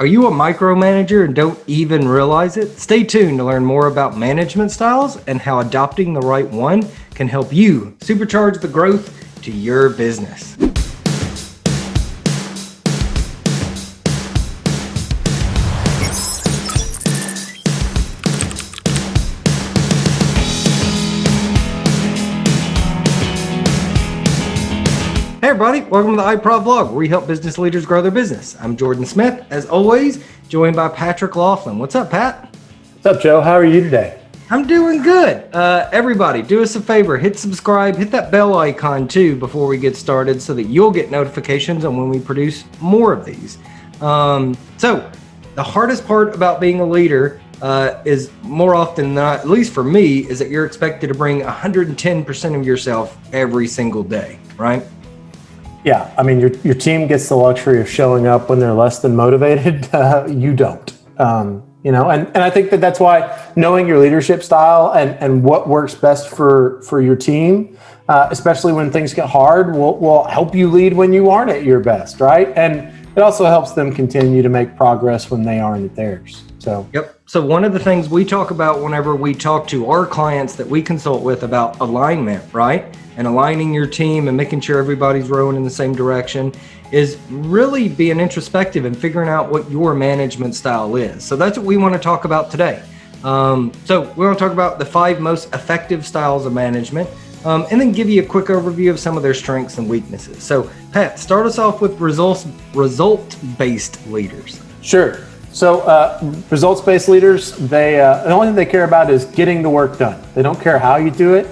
Are you a micromanager and don't even realize it? Stay tuned to learn more about management styles and how adopting the right one can help you supercharge the growth to your business. Hey everybody, welcome to the iProv vlog, where we help business leaders grow their business. I'm Jordan Smith, as always, joined by Patrick Laughlin. What's up, Pat? What's up, Joe? How are you today? I'm doing good. Everybody, do us a favor, hit subscribe, hit that bell icon too before we get started so that you'll get notifications on when we produce more of these. So the hardest part about being a leader is more often than not, at least for me, is that you're expected to bring 110% of yourself every single day, right? Yeah, I mean, your team gets the luxury of showing up when they're less than motivated. You don't. And I think that's why knowing your leadership style and what works best for your team, especially when things get hard, will help you lead when you aren't at your best, right? And it also helps them continue to make progress when they aren't at theirs. Yep. So one of the things we talk about whenever we talk to our clients that we consult with about alignment, right? And aligning your team and making sure everybody's rowing in the same direction is really being introspective and figuring out what your management style is. So that's what we want to talk about today. So we want to talk about the 5 most effective styles of management, and then give you a quick overview of some of their strengths and weaknesses. So Pat, start us off with result-based leaders. Sure. So results-based leaders, the only thing they care about is getting the work done. They don't care how you do it.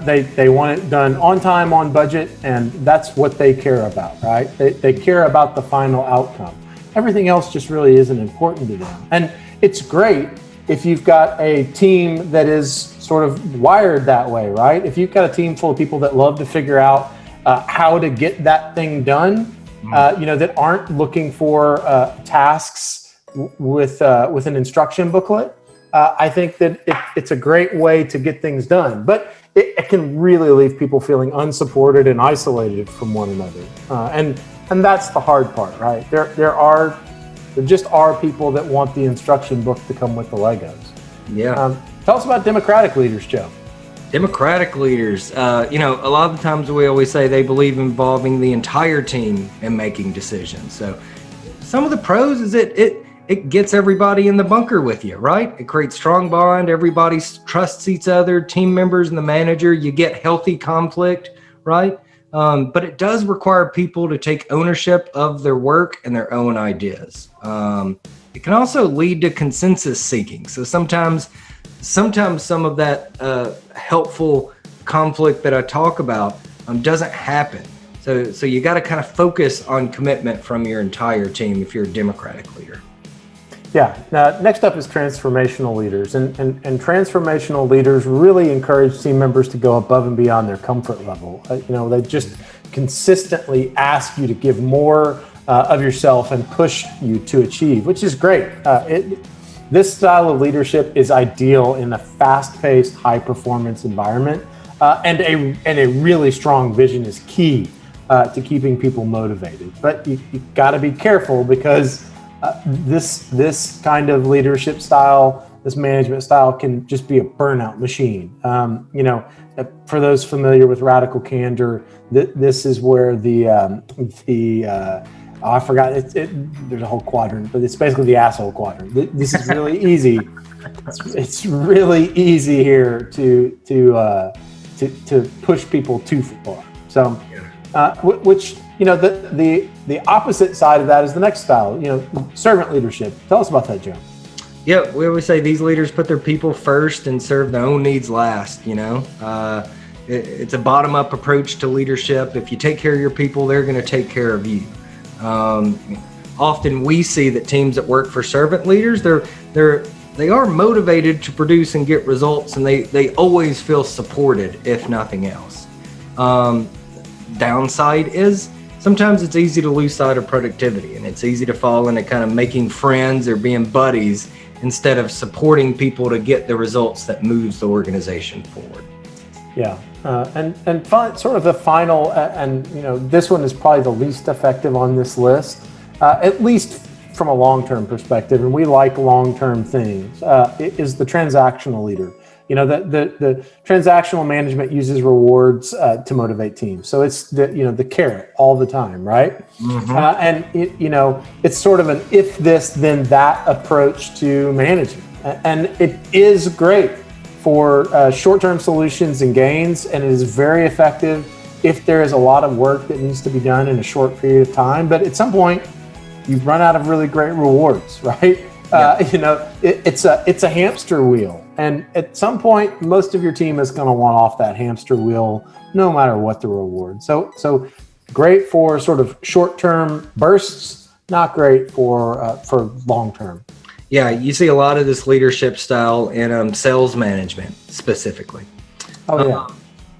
They want it done on time, on budget, and that's what they care about, right? They care about the final outcome. Everything else just really isn't important to them. And it's great if you've got a team that is sort of wired that way, right? If you've got a team full of people that love to figure out how to get that thing done, that aren't looking for tasks with an instruction booklet, I think that it's a great way to get things done. But it can really leave people feeling unsupported and isolated from one another. And that's the hard part, right? There just are people that want the instruction book to come with the Legos. Yeah. Tell us about democratic leaders, Joe. Democratic leaders, a lot of the times we always say they believe involving the entire team in making decisions. So some of the pros is it gets everybody in the bunker with you, right? It creates strong bond. Everybody trusts each other, team members and the manager. You get healthy conflict, right? But it does require people to take ownership of their work and their own ideas. It can also lead to consensus seeking. So sometimes some of that helpful conflict that I talk about doesn't happen. So you got to kind of focus on commitment from your entire team if you're a democratic leader. Yeah. Next up is transformational leaders, and transformational leaders really encourage team members to go above and beyond their comfort level. They just consistently ask you to give more of yourself and push you to achieve, which is great. This style of leadership is ideal in a fast-paced, high-performance environment, and a really strong vision is key to keeping people motivated. But you got to be careful because this kind of leadership style, this management style can just be a burnout machine. For those familiar with radical candor, this is where I forgot, there's a whole quadrant, but it's basically the asshole quadrant. This is really easy. It's really easy here to push people too far. So, which the opposite side of that is the next style, servant leadership. Tell us about that, Joe. Yeah, we always say these leaders put their people first and serve their own needs last. It's a bottom-up approach to leadership. If you take care of your people, they're going to take care of you. Often we see that teams that work for servant leaders, they are motivated to produce and get results, and they always feel supported, if nothing else. Downside is sometimes it's easy to lose sight of productivity, and it's easy to fall into kind of making friends or being buddies instead of supporting people to get the results that moves the organization forward. Yeah, and sort of the final, and this one is probably the least effective on this list, at least from a long-term perspective, and we like long-term things, is the transactional leader. The transactional management uses rewards to motivate teams. So it's the carrot all the time, right? And it's sort of an if this then that approach to management, and it is great for short-term solutions and gains, and it is very effective if there is a lot of work that needs to be done in a short period of time. But at some point, you've run out of really great rewards, right? It's a hamster wheel. And at some point, most of your team is going to want off that hamster wheel, no matter what the reward. So great for sort of short-term bursts, not great for long-term. Yeah, you see a lot of this leadership style in sales management specifically. Oh, yeah.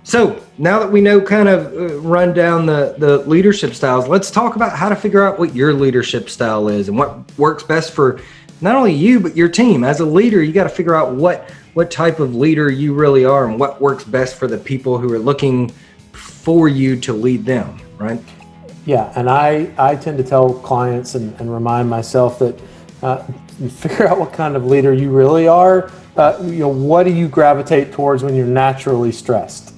So now that we know kind of run down the leadership styles, let's talk about how to figure out what your leadership style is and what works best for not only you, but your team. As a leader, you got to figure out what type of leader you really are and what works best for the people who are looking for you to lead them, right? Yeah, and I tend to tell clients and remind myself that figure out what kind of leader you really are. What do you gravitate towards when you're naturally stressed?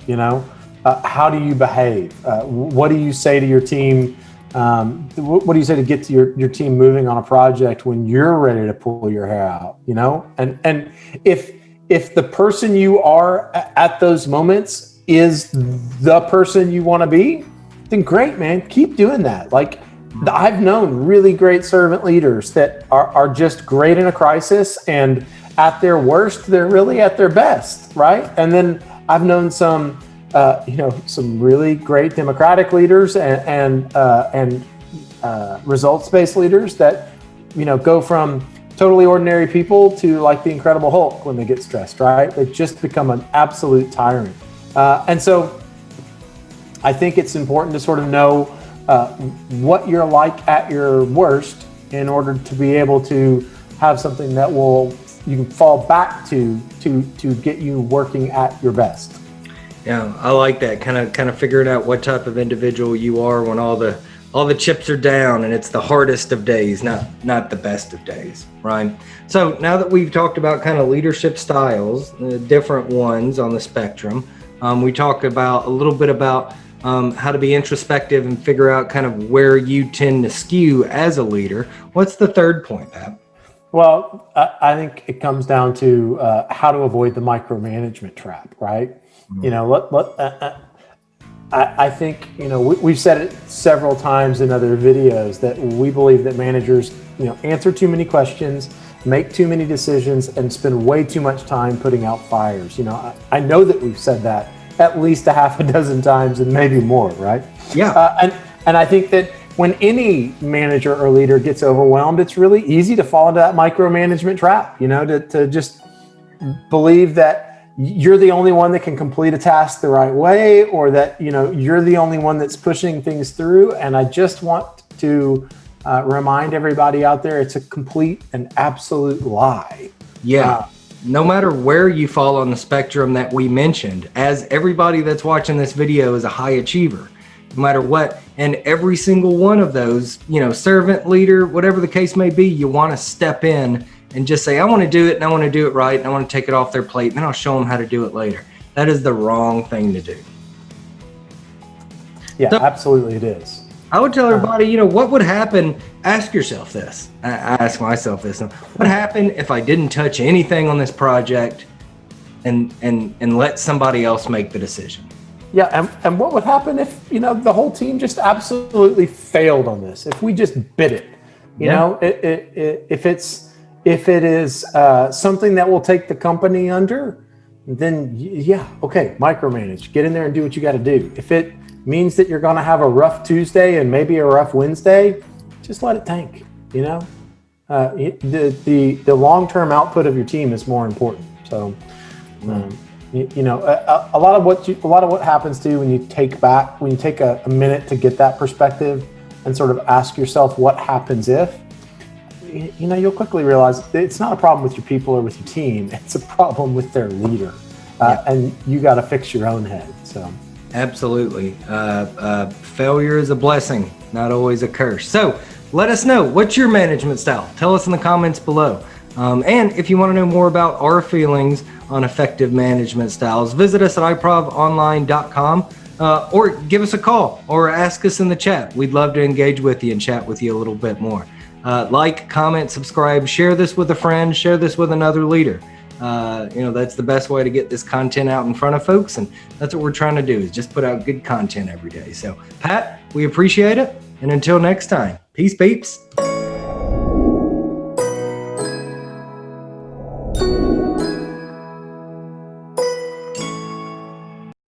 How do you behave? What do you say to your team? What do you say to get to your team moving on a project when you're ready to pull your hair out? And if the person you are at those moments is the person you want to be, then great, man. Keep doing that. Like, I've known really great servant leaders that are just great in a crisis, and at their worst, they're really at their best, right? And then I've known some really great democratic leaders and results-based leaders that, go from totally ordinary people to like the Incredible Hulk when they get stressed, right? They just become an absolute tyrant. And so I think it's important to sort of know what you're like at your worst in order to be able to have something that you can fall back to get you working at your best. Yeah, I like that kind of figuring out what type of individual you are when all the chips are down and it's the hardest of days, not the best of days, right? So now that we've talked about kind of leadership styles, the different ones on the spectrum, we talked about a little bit about how to be introspective and figure out kind of where you tend to skew as a leader. What's the third point, Pat? Well, I think it comes down to how to avoid the micromanagement trap, right? I think, we've said it several times in other videos that we believe that managers, answer too many questions, make too many decisions, and spend way too much time putting out fires. I know that we've said that at least a half a dozen times and maybe more, right? Yeah. And I think that when any manager or leader gets overwhelmed, it's really easy to fall into that micromanagement trap, to just believe that you're the only one that can complete a task the right way, or that, you're the only one that's pushing things through. And I just want to remind everybody out there, it's a complete and absolute lie. Yeah. No matter where you fall on the spectrum that we mentioned, as everybody that's watching this video is a high achiever, no matter what. And every single one of those, servant, leader, whatever the case may be, you want to step in and just say, I want to do it and I want to do it right and I want to take it off their plate and then I'll show them how to do it later. That is the wrong thing to do. Yeah, so, absolutely it is. I would tell everybody, what would happen? Ask yourself this. I ask myself this. What happened if I didn't touch anything on this project and let somebody else make the decision? Yeah, and what would happen if, the whole team just absolutely failed on this? If we just bid it, if it is something that will take the company under, then okay, micromanage, get in there and do what you got to do. If it means that you're going to have a rough Tuesday and maybe a rough Wednesday, just let it tank. The long-term output of your team is more important. So, a lot of what happens to you when you take a minute to get that perspective and sort of ask yourself what happens if, you'll quickly realize it's not a problem with your people or with your team. It's a problem with their leader, and you got to fix your own head. So. Absolutely. Failure is a blessing, not always a curse. So let us know, what's your management style? Tell us in the comments below. And if you want to know more about our feelings on effective management styles, visit us at iProvonline.com or give us a call or ask us in the chat. We'd love to engage with you and chat with you a little bit more. Like, comment, subscribe, share this with a friend, share this with another leader. That's the best way to get this content out in front of folks. And that's what we're trying to do, is just put out good content every day. So Pat, we appreciate it. And until next time, peace, peeps.